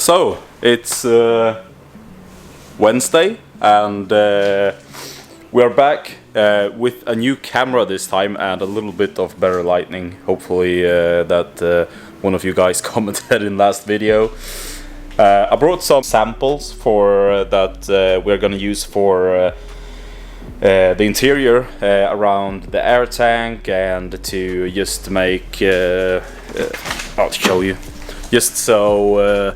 So it's Wednesday, and we are back with a new camera this time and a little bit of better lighting. Hopefully that one of you guys commented in last video. I brought some samples for that we're gonna use for the interior around the air tank, and to just make I'll show you, just so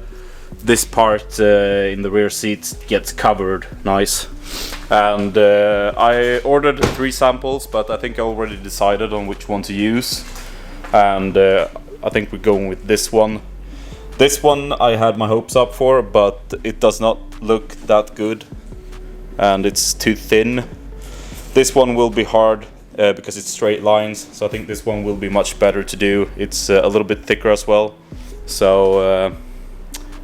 this part in the rear seats gets covered nice. And I ordered 3 samples, but I think I already decided on which one to use, and I think we're going with this one. This one I had my hopes up for, but it does not look that good and it's too thin. This one will be hard because it's straight lines, so I think this one will be much better to do. It's a little bit thicker as well, so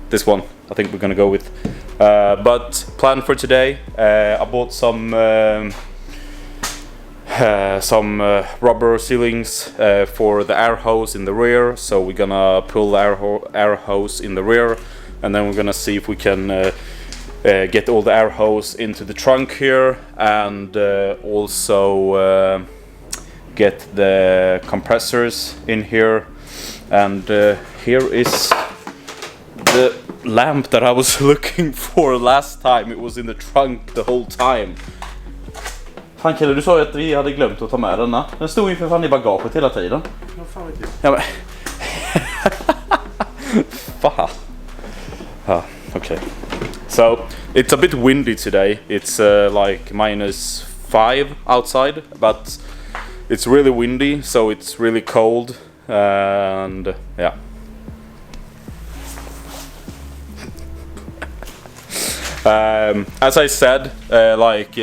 this one I think we're gonna go with. But plan for today, I bought some rubber ceilings for the air hose in the rear, so we're gonna pull the air hose in the rear, and then we're gonna see if we can get all the air hose into the trunk here, and also get the compressors in here. And here is the lamp that I was looking for last time. It was in the trunk the whole time. Fan Kille, du sa ju att vi hade glömt att ta med denna. Den stod ju för fan i bagaget hela tiden. Ja, fan vet du. Ja, men... fan. Okay. So, it's a bit windy today. It's like -5 outside, but it's really windy, so it's really cold, and yeah. As I said, right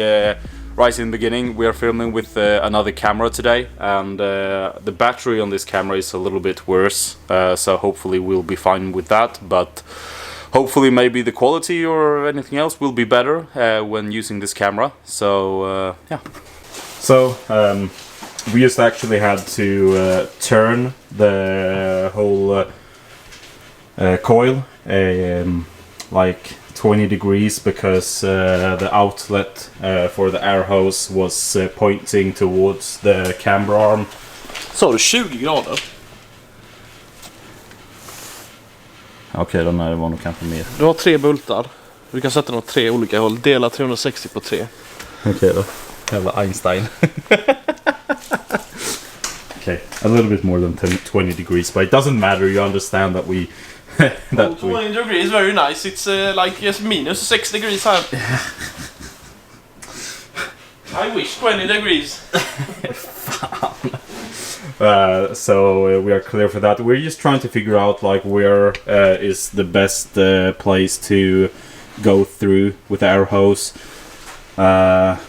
in the beginning, we are filming with another camera today, and the battery on this camera is a little bit worse, so hopefully we'll be fine with that, but hopefully maybe the quality or anything else will be better when using this camera. So yeah. So we just actually had to turn the whole coil like 20 degrees, because the outlet for the air hose was pointing towards the camera arm. Sa du 20 grader? Okej, då när det var nog kanske mer. Du har 3 bultar. Du kan sätta dem åt 3 olika håll. Dela 360 på 3. Okej då. Jävla Einstein. Okay, a little bit more than 20 degrees, but it doesn't matter. You understand that we... 20 degrees is very nice. It's like minus 6 degrees here. I wish 20 degrees. So we are clear for that. We're just trying to figure out like where is the best place to go through with the air hose,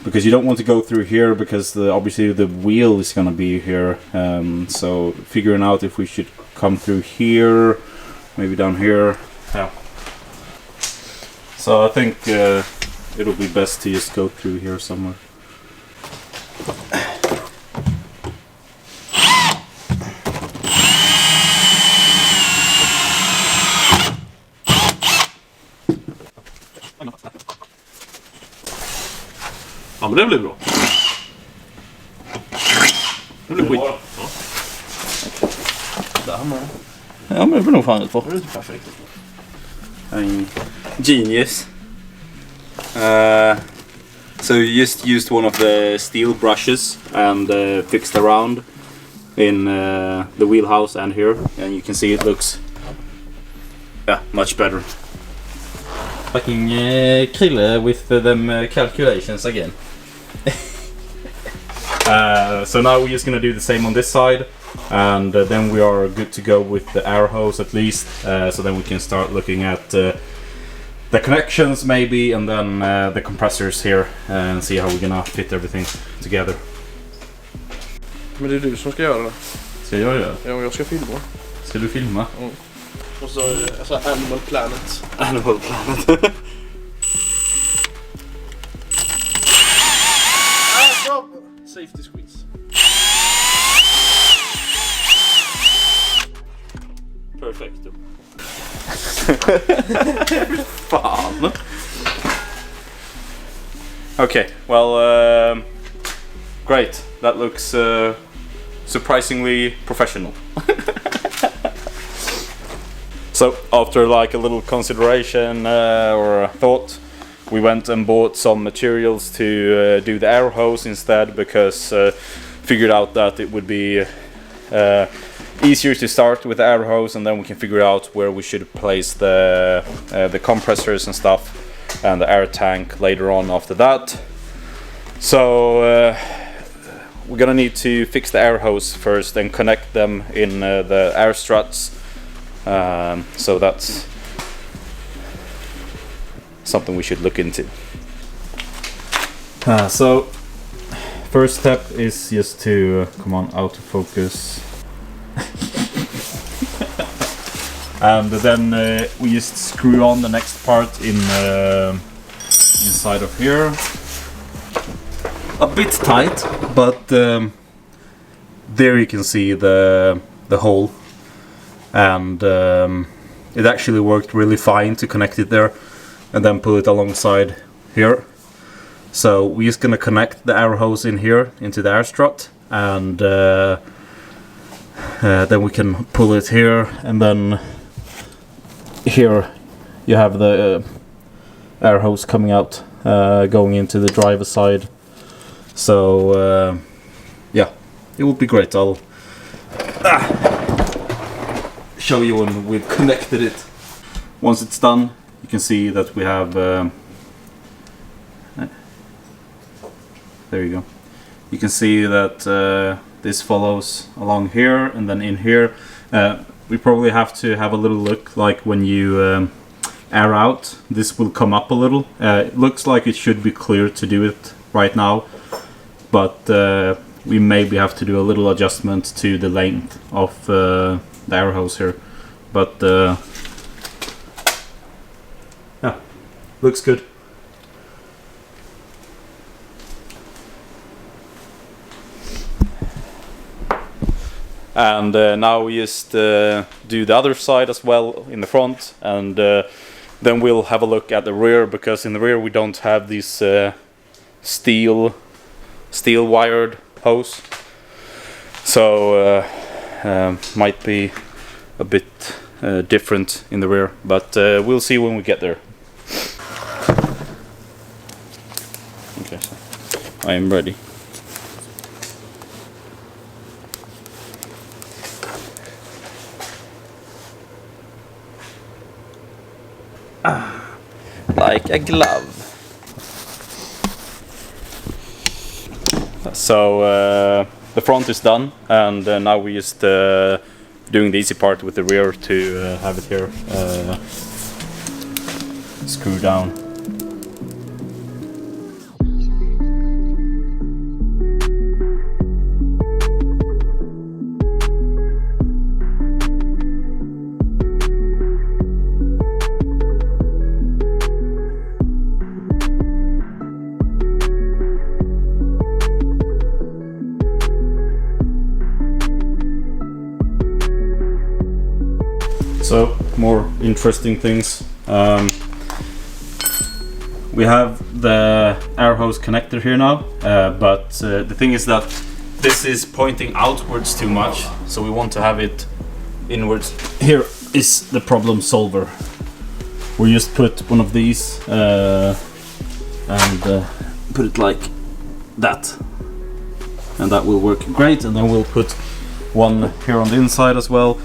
because you don't want to go through here, because obviously the wheel is gonna be here. So figuring out if we should come through here, maybe down here. Yeah. So I think it'll be best to just go through here somewhere. Ja, men det blir bra. Det blir skit. Där med. Ja, men det blir nog fan rätt bra. Det är perfekt. Genius. So you just used one of the steel brushes and fixed around in the wheelhouse and here, and you can see it looks much better. Fucking Krille with them calculations again. So now we're just gonna do the same on this side, and then we are good to go with the air hose at least. So then we can start looking at the connections maybe, and then the compressors here, and see how we're gonna fit everything together. Men det är du som ska göra det. Ska jag göra det? Ja, jag ska filma. Ska du filma? Mm. Och så alltså Animal Planet. Animal Planet. Safety squeeze. Perfecto. Fan. Okay, well, great. That looks surprisingly professional. So after like a little consideration or thought, we went and bought some materials to do the air hose instead, because figured out that it would be easier to start with the air hose, and then we can figure out where we should place the compressors and stuff, and the air tank later on after that. So we're gonna need to fix the air hose first and connect them in the air struts. So that's something we should look into. So first step is just to come on, autofocus. And then we just screw on the next part in inside of here. A bit tight, but there you can see the hole, and it actually worked really fine to connect it there, and then pull it alongside here. So we're just gonna connect the air hose in here into the air strut, and then we can pull it here, and then here you have the air hose coming out, going into the driver's side. So yeah, it would be great. I'll show you when we've connected it. Once it's done, you can see that we have there you go. You can see that this follows along here, and then in here we probably have to have a little look, like when you air out, this will come up a little. It looks like it should be clear to do it right now, but we maybe have to do a little adjustment to the length of the air hose here. But yeah, looks good. And now we just do the other side as well in the front, and then we'll have a look at the rear, because in the rear we don't have these steel wired hose, so might be a bit different in the rear, but we'll see when we get there. Okay, so I am ready. Like a glove. So the front is done, and now we just doing the easy part with the rear to have it here screw down. So, more interesting things. We have the air hose connector here now, but the thing is that this is pointing outwards too much, so we want to have it inwards. Here is the problem solver. We just put one of these and put it like that, and that will work great. And then we'll put one here on the inside as well.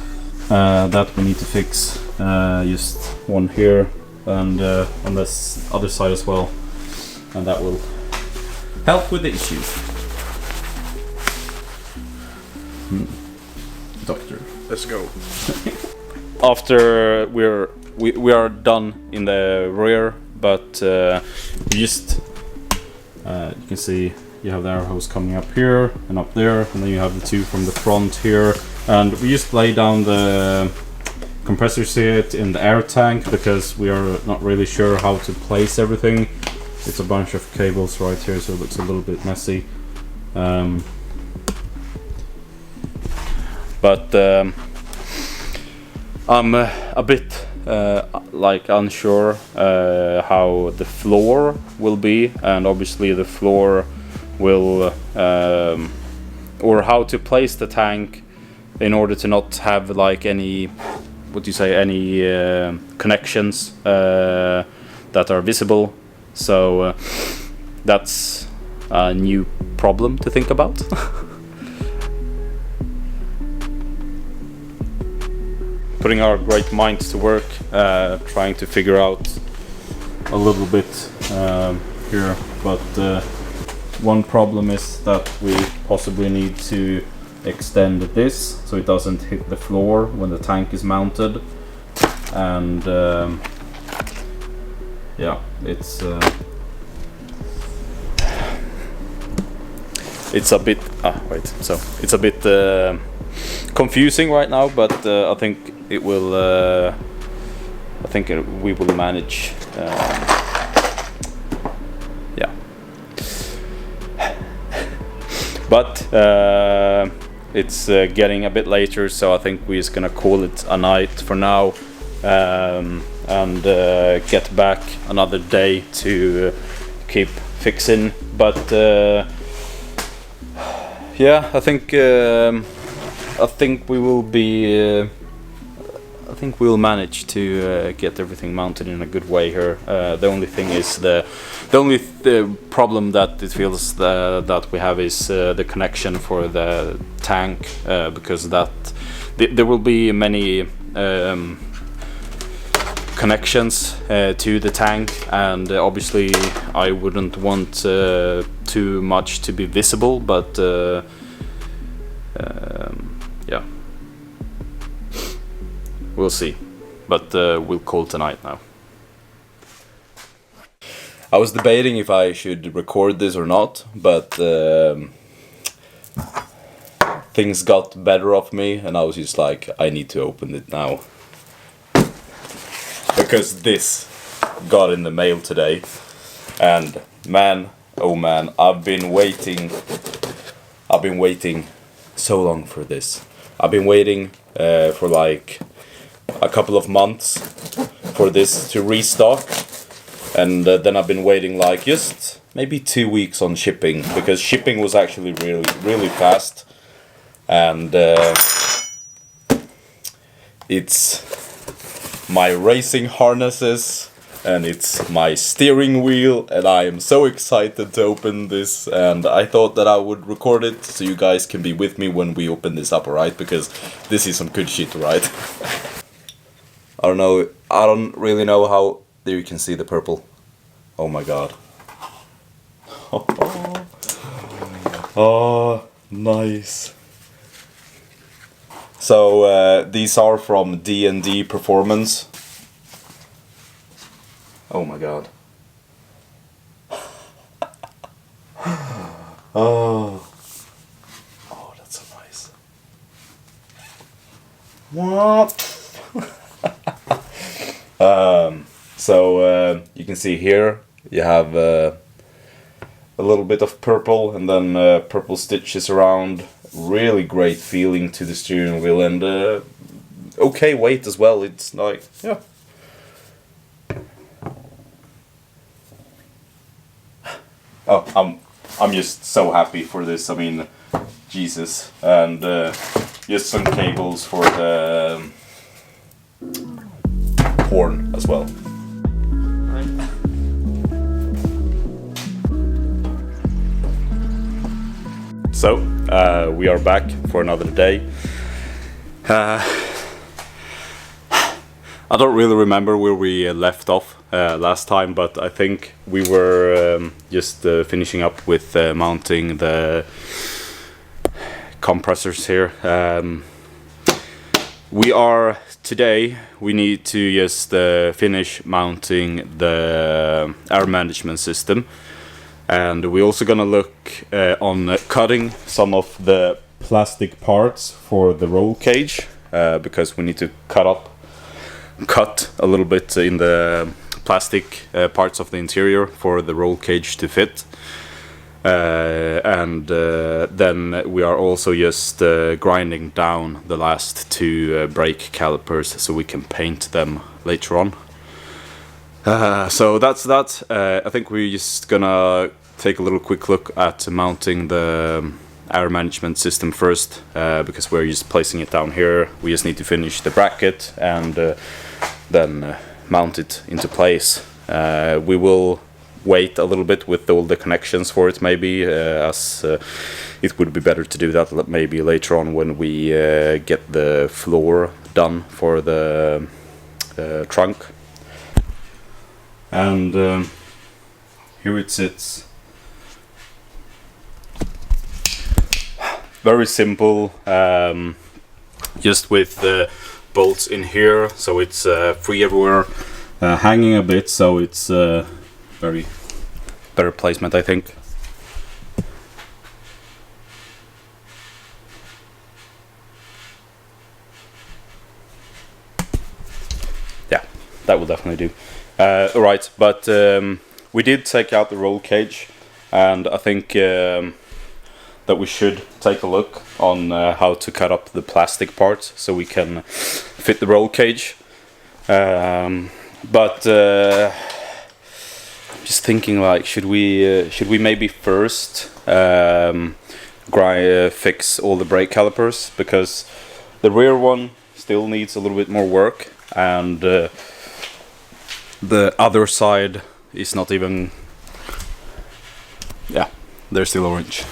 That we need to fix, just one here and on this other side as well, and that will help with the issue. Doctor, Let's go. after we are done in the rear, but we just you can see you have the air hose coming up here and up there, and then you have the two from the front here. And we just lay down the compressor seat in the air tank, because we are not really sure how to place everything. It's a bunch of cables right here, so it looks a little bit messy. But I'm a bit like unsure how the floor will be, and obviously the floor will or how to place the tank in order to not have like any, what do you say, any connections that are visible. So that's a new problem to think about. Putting our great minds to work, trying to figure out a little bit here, but one problem is that we possibly need to extend this so it doesn't hit the floor when the tank is mounted, and yeah, it's a bit so it's a bit confusing right now, but I think it will we will manage. Yeah, but it's getting a bit later, so I think we're just gonna call it a night for now, and get back another day to keep fixing. But yeah, I think we will be. I think we'll manage to get everything mounted in a good way here. The only thing is the problem that it feels that we have is the connection for the tank, because that there will be many connections to the tank, and obviously I wouldn't want too much to be visible, but yeah, we'll see. But we'll call tonight now. I was debating if I should record this or not, but things got better of me, and I was just like, I need to open it now. Because this got in the mail today, and man, oh man, I've been waiting so long for this. I've been waiting for like a couple of months for this to restock, and then I've been waiting like just maybe 2 weeks on shipping, because shipping was actually really fast, and it's my racing harnesses and it's my steering wheel, and I am so excited to open this, and I thought that I would record it so you guys can be with me when we open this up, alright? Because this is some good shit, right? I don't really know how. There you can see the purple. Oh my god. Oh, nice. So these are from D&D Performance. Oh my god. Oh, that's so nice. What? So you can see here you have a little bit of purple, and then purple stitches around. Really great feeling to the steering wheel, and okay weight as well. It's like, yeah. Oh, I'm just so happy for this. I mean, Jesus, and just some cables for the horn as well. So we are back for another day. I don't really remember where we left off last time, but I think we were just finishing up with mounting the compressors here. We need to just finish mounting the air management system, and we're also gonna look on cutting some of the plastic parts for the roll cage, because we need to cut a little bit in the plastic parts of the interior for the roll cage to fit. and then we are also just grinding down the last 2 brake calipers so we can paint them later on. So that's that. I think we're just gonna take a little quick look at mounting the air management system first, because we're just placing it down here. We just need to finish the bracket and then mount it into place. We will wait a little bit with all the connections for it, maybe, as it would be better to do that maybe later on when we get the floor done for the trunk. And here it sits. Very simple, just with the bolts in here, so it's free everywhere, hanging a bit, so it's very better placement, I think. Yeah, that will definitely do. Alright, but we did take out the roll cage, and I think that we should take a look on how to cut up the plastic parts so we can fit the roll cage. But just thinking, like, should we maybe first fix all the brake calipers, because the rear one still needs a little bit more work, and the other side is not even, yeah, they're still orange.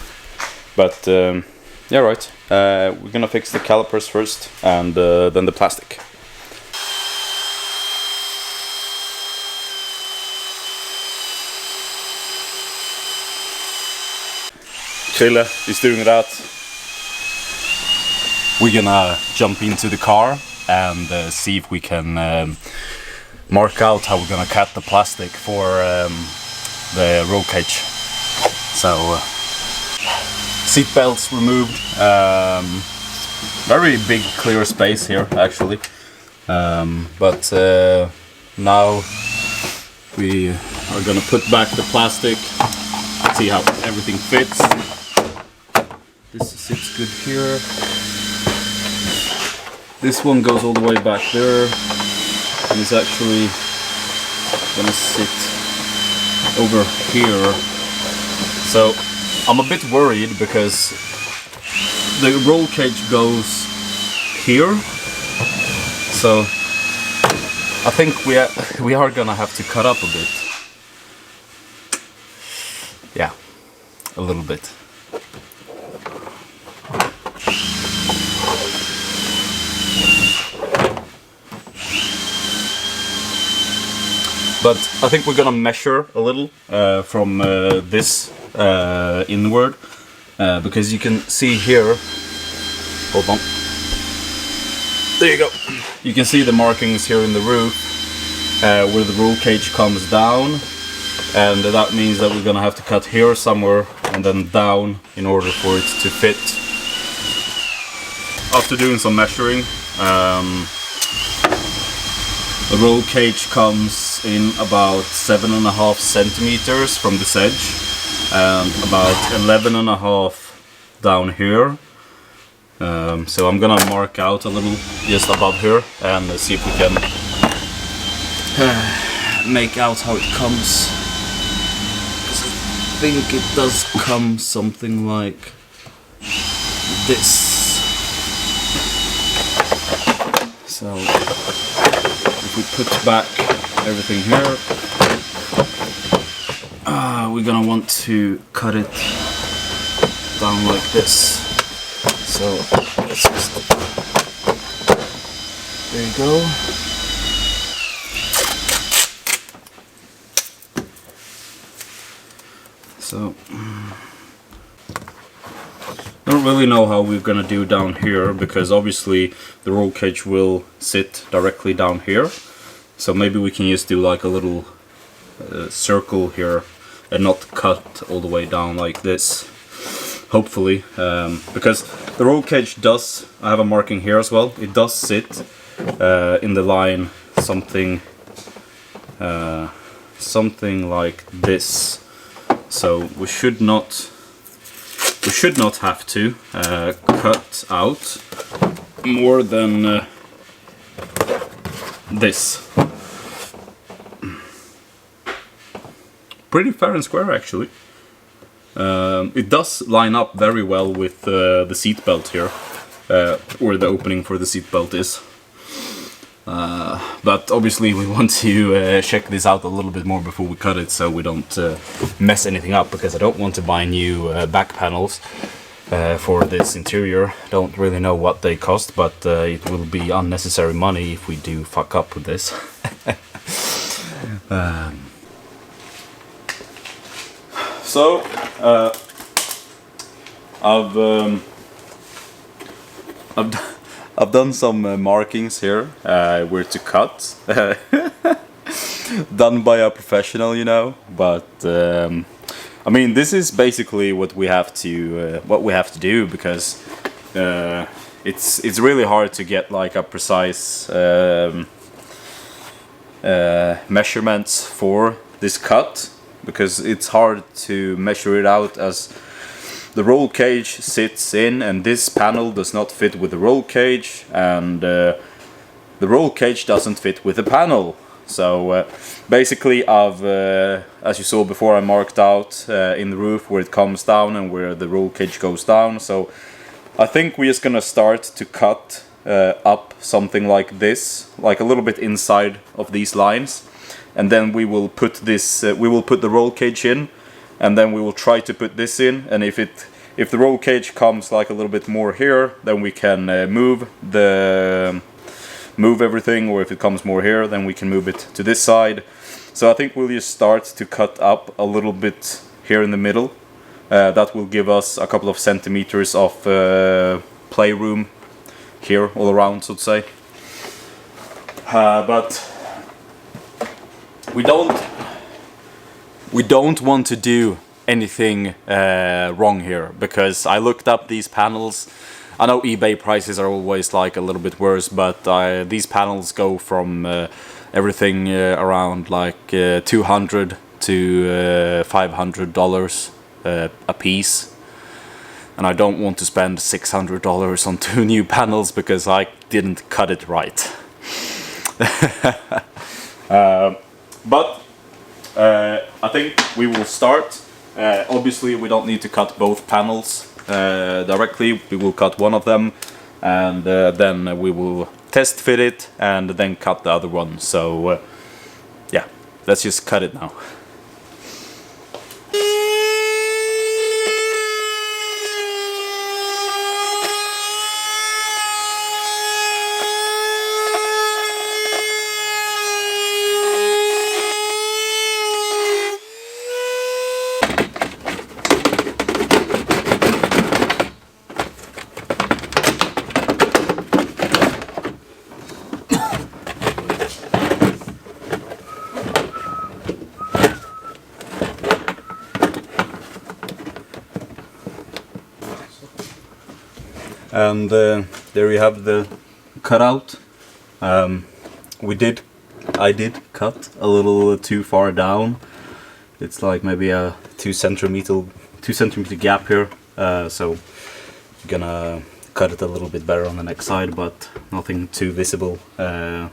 But yeah, right, we're gonna fix the calipers first, and then the plastic. Chile is doing that. We're gonna jump into the car and see if we can mark out how we're gonna cut the plastic for the roll cage. So seat belts removed. Very big clear space here, actually. But now we are gonna put back the plastic, see how everything fits. This sits good here. This one goes all the way back there, and it's actually gonna sit over here. So I'm a bit worried because the roll cage goes here. So I think we are gonna have to cut up a bit. Yeah, a little bit. But I think we're gonna measure a little from this inward, because you can see here, hold on, there you go, you can see the markings here in the roof where the roll cage comes down, and that means that we're gonna have to cut here somewhere and then down in order for it to fit. After doing some measuring, the roll cage comes in about 7.5 centimeters from this edge, and about 11.5 down here. So I'm gonna mark out a little just above here and see if we can make out how it comes. Because I think it does come something like this. So if we put back everything here, we're gonna want to cut it down like this. So let's just, there you go. So I don't really know how we're gonna do down here, because obviously the roll cage will sit directly down here. So maybe we can just do like a little circle here and not cut all the way down like this. Hopefully, because the roll cage does, I have a marking here as well, it does sit in the line something like this. So we should not we should not have to cut out more than this. Pretty fair and square actually. It does line up very well with the seat belt here, where the opening for the seat belt is. But obviously we want to check this out a little bit more before we cut it, so we don't mess anything up, because I don't want to buy new back panels for this interior. Don't really know what they cost, but it will be unnecessary money if we do fuck up with this. So I've done some markings here where to cut. Done by a professional, you know, but I mean, this is basically what we have to do, because it's really hard to get like a precise measurements for this cut, because it's hard to measure it out, as the roll cage sits in and this panel does not fit with the roll cage, and the roll cage doesn't fit with the panel. So basically I've, as you saw before, I marked out in the roof where it comes down and where the roll cage goes down. So I think we're just gonna start to cut up something like this, like a little bit inside of these lines, and then we will put this, we will put the roll cage in, and then we will try to put this in, and if the roll cage comes like a little bit more here, then we can move everything, or if it comes more here, then we can move it to this side. So I think we'll just start to cut up a little bit here in the middle. That will give us a couple of centimeters of playroom here all around, so to say. But we don't want to do anything wrong here, because I looked up these panels. I know eBay prices are always like a little bit worse, but these panels go from everything around like $200 to $500 a piece, and I don't want to spend $600 on 2 new panels because I didn't cut it right. But I think we will start. Obviously we don't need to cut both panels directly. We will cut one of them, and then we will test fit it and then cut the other one. So yeah, let's just cut it now. And there you have the cutout. I did cut a little too far down. It's like maybe a 2 centimeter gap here. So I'm gonna cut it a little bit better on the next side, but nothing too visible. I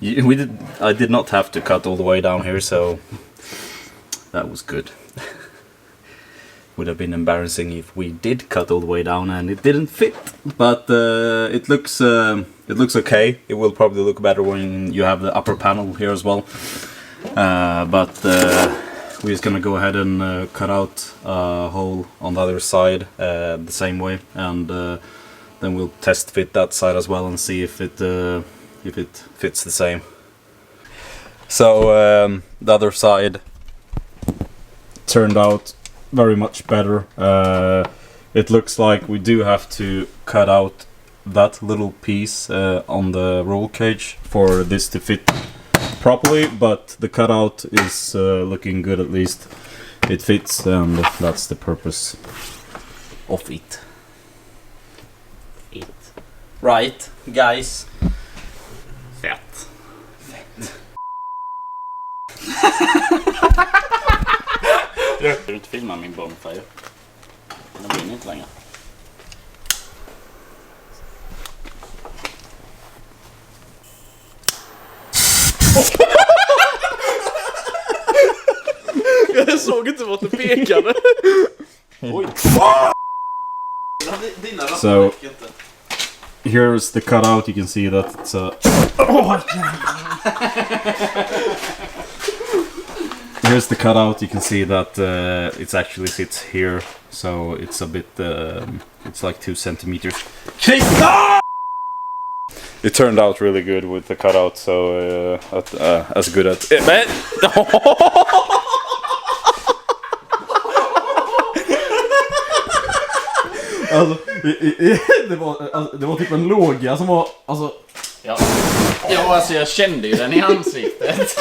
did not have to cut all the way down here, so that was good. Would have been embarrassing if we did cut all the way down and it didn't fit, but it looks okay. It will probably look better when you have the upper panel here as well. But we're just gonna go ahead and cut out a hole on the other side the same way, and then we'll test fit that side as well and see if it fits the same. So the other side turned out very much better. It looks like we do have to cut out that little piece on the roll cage for this to fit properly, but the cutout is looking good. At least it fits, and that's the purpose of it. Right, guys? Fett. Du inte filma min bonfire. Den brinner inte längre. Jag såg inte vart du pekade. Oj. So here's the cutout. You can see that it's a. Here's the cutout. You can see that it actually sits here, so it's a bit. It's like 2 centimeters. It turned out really good with the cutout, so as good as. Alltså, det var typ en låga som var, alltså... Ja, alltså jag kände ju den i ansiktet.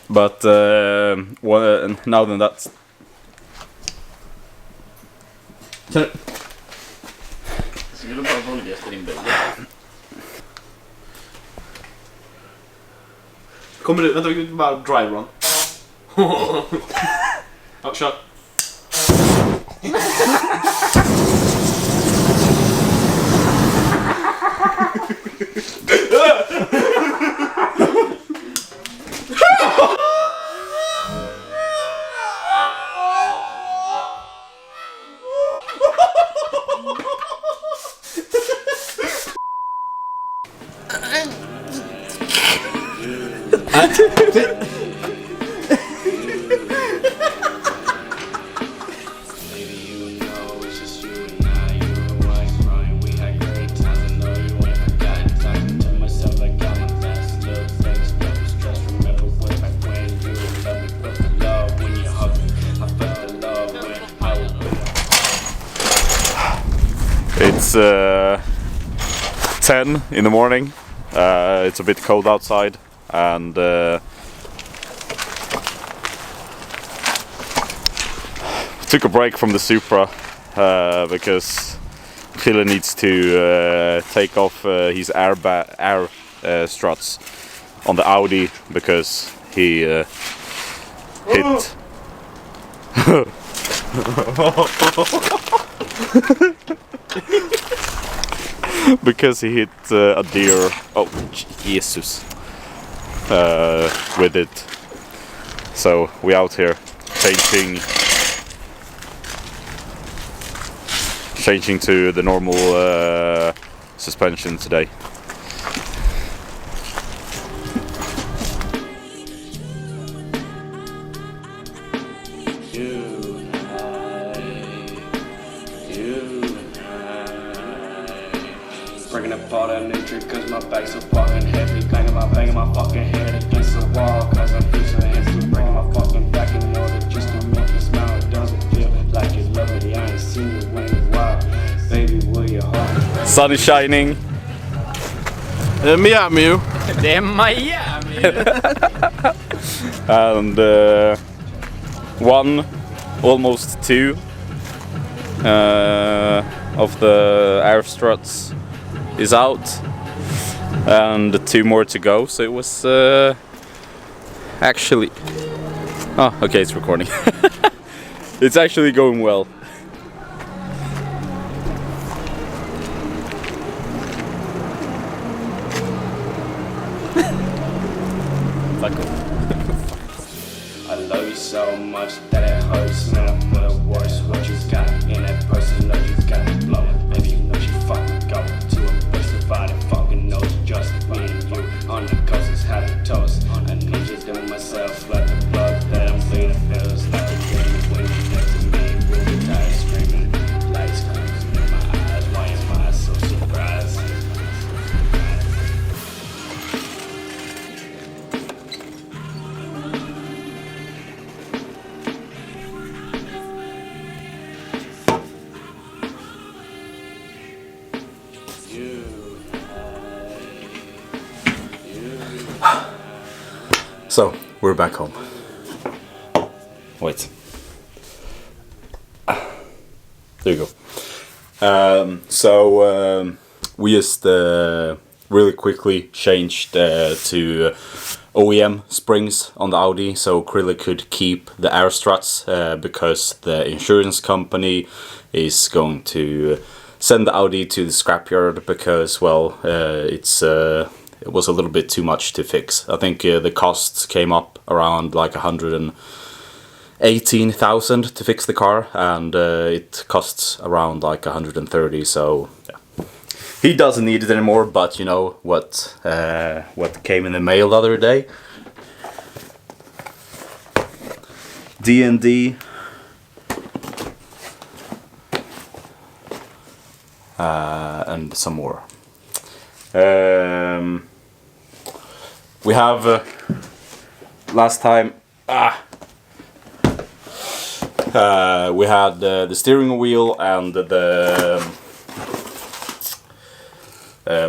But now then that's... Skulle du bara vålga efter din bil? Kommer du, vänta, vi bara drive run. Ja, kör. It's 10 in the morning. It's a bit cold outside, and took a break from the Supra because Krille needs to take off his air struts on the Audi because he hit. Because he hit a deer. Oh, Jesus! With it. So we out here changing to the normal suspension today. Breaking apart that nature cause my back's so fucking heavy. Banging my fucking head against the wall cause I'm feeling hands breaking my fucking back in order just to make you smile. It doesn't feel like you love me. I ain't seen you when it's wild. Baby, will you hold? Sun is shining. Miami. Det är Miami. And one, almost two of the air struts is out, and 2 more to go. So it was actually. Oh, okay, it's recording. It's actually going well. I love you so much that it hurts, man. For the worst, what you got in that person, know you got it blow. Maybe you know she fucking go to a place about it, fucking knows just me and you on the coast is how to toast. I need you to myself, like the blood that I'm bleeding feels like a dream when you're next to me. Really tired screaming, lights cruising in my eyes. Why am I so surprised? So we're back home. Wait. There you go. We just really quickly changed to OEM springs on the Audi, so Krille could keep the air struts because the insurance company is going to send the Audi to the scrapyard because, well, it was a little bit too much to fix. I think the costs came up around like 118,000 to fix the car, and it costs around like 130. So yeah, he doesn't need it anymore. But you know what came in the mail the other day? D&D. And some more. We have last time we had the steering wheel and the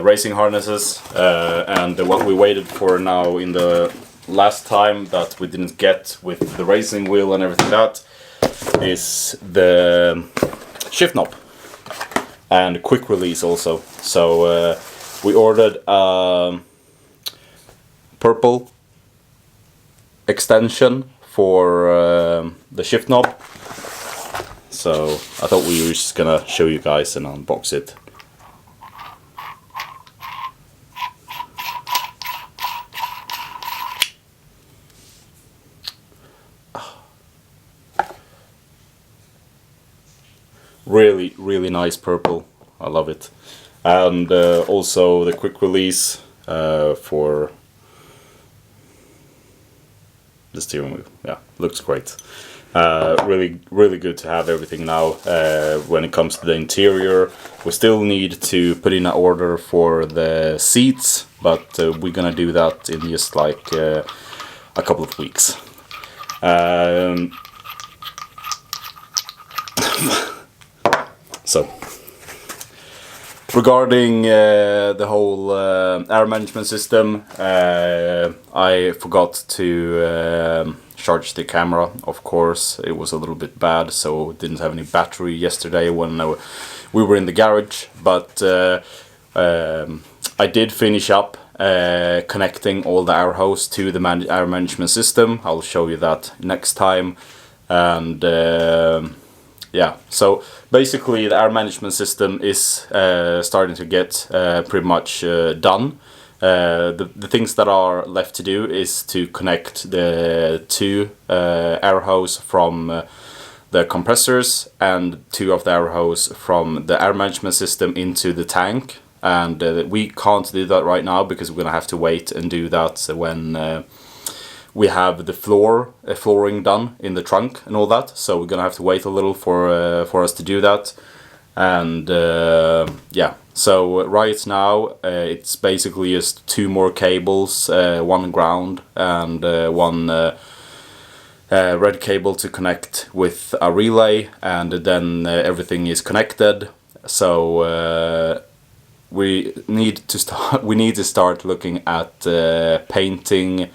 racing harnesses, and what we waited for now in the last time that we didn't get with the racing wheel and everything, that is the shift knob and quick release also. So we ordered a purple extension for the shift knob, so I thought we were just gonna show you guys and unbox it. Really nice purple. I love it. And also the quick release for the steering wheel. Yeah, looks great. Really good to have everything now. When it comes to the interior, we still need to put in an order for the seats, but we're gonna do that in just like a couple of weeks. So, regarding the whole air management system, I forgot to charge the camera. Of course, it was a little bit bad, so didn't have any battery yesterday when we were in the garage. But I did finish up connecting all the air hose to the air management system. I'll show you that next time. And yeah, so basically the air management system is starting to get pretty much done. The things that are left to do is to connect the two air hose from the compressors and two of the air hose from the air management system into the tank. And we can't do that right now because we're gonna have to wait and do that when we have the flooring done in the trunk and all that. So we're gonna have to wait a little for us to do that. And yeah, so right now it's basically just two more cables, one ground and one red cable to connect with a relay, and then everything is connected. So we need to start looking at painting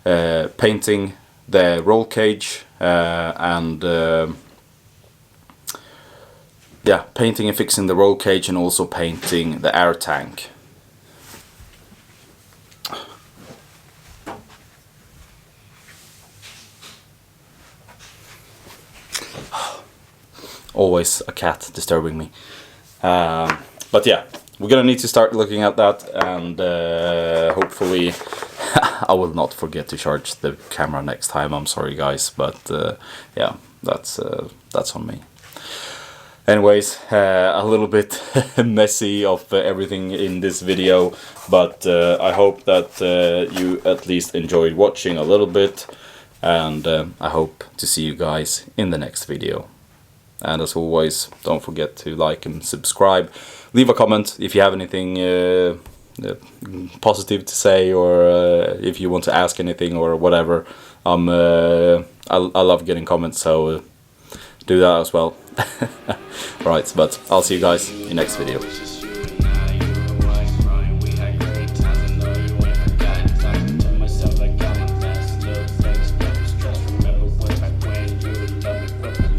the roll cage and yeah, painting and fixing the roll cage, and also painting the air tank. Always a cat disturbing me. But yeah, we're gonna need to start looking at that, and hopefully I will not forget to charge the camera next time. I'm sorry guys, but yeah, that's on me. Anyways, a little bit messy of everything in this video, but I hope that you at least enjoyed watching a little bit, and I hope to see you guys in the next video. And as always, don't forget to like and subscribe. Leave a comment if you have anything positive to say, or if you want to ask anything or whatever. I love getting comments, so do that as well. Right, but I'll see you guys in the next video.